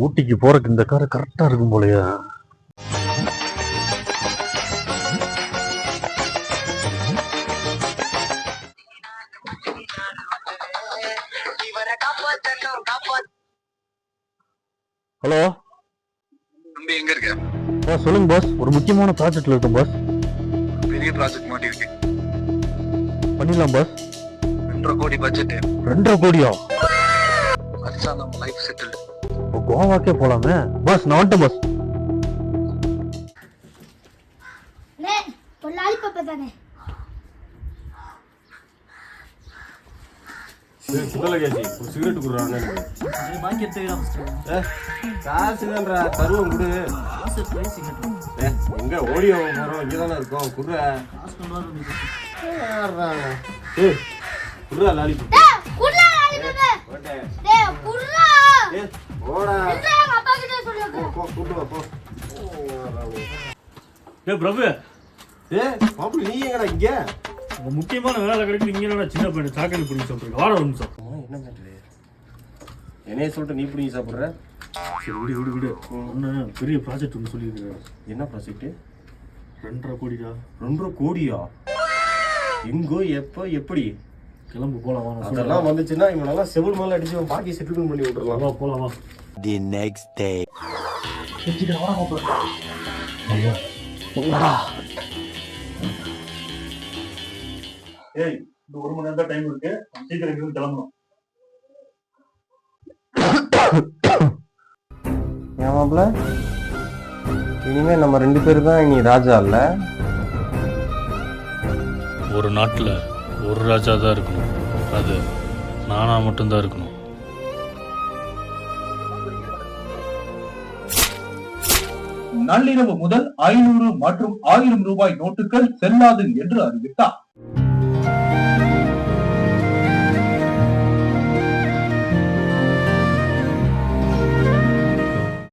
ஊட்டிக்கு போறதுக்கு இந்த கார் கரெக்டா இருக்கும் போலயா. ஹலோ தம்பி, எங்க இருக்க? பாஸ் சொல்லுங்க பாஸ். ஒரு முக்கியமான ப்ராஜெக்ட்ல இருக்கும் பாஸ். பெரிய ப்ராஜெக்ட் மாட்டி இருக்கு. பண்ணிடலாம் பாஸ். 2.5 கோடி பட்ஜெட். 2.5 கோடியா? அச்சா, நம்ம லைஃப் செட்டில்டு. கோவாக்கே போலாமே பாஸ். நான் வந்துட்டேன் பாஸ். சிகரெட் குடுறாங்க. தருவம் குடு. எங்க ஓடியோ போறோம், இங்கதானே இருக்கோம். குடுற குடுறா லாலி. பிரபு, நீ எங்கடா இங்க? முக்கியமான வேலை கிடைக்கு. இங்க என்னடா சின்ன பையன் சாக்கடை பிடிச்சி சாப்பிடுங்க. வாட ஒரு நிமிஷம். என்ன மேட்ரு? என்னைய சொல்லிட்டு நீ பிடிங்கி சாப்பிடுற? சரி, விடு. ஒன்று பெரிய ப்ராஜெக்ட் ஒன்று சொல்லியிருக்கிறேன். என்ன ப்ராஜெக்ட்? 2.5 கோடிடா. 2.5 கோடியா? எங்கோ, எப்போ, எப்படி? கிளம்பு போலாமா? அதெல்லாம் வந்துச்சுன்னா இவனெல்லாம் செவில் மேல அடிச்சு பாக்கி செட்டில்மெண்ட் பண்ணி விட்டுறலாம். போலாமா? The next day. ஏய், இந்த 1 மணி நேரம் தான் டைம் இருக்கு. சீக்கிரம் இங்கிருந்து கிளம்பணும். ஏமாப்ல, இனிமே நம்ம 2 பேரும் தான் இனி ராஜா இல்ல. ஒரு நாட்டில் ஒரு ராஜா தான் இருக்கணும். அது நானா மட்டும்தான் இருக்கணும். நள்ளிரவு முதல் 500 மற்றும் 1000 ரூபாய் நோட்டுகள் செல்லாது என்று அறிவித்தார்.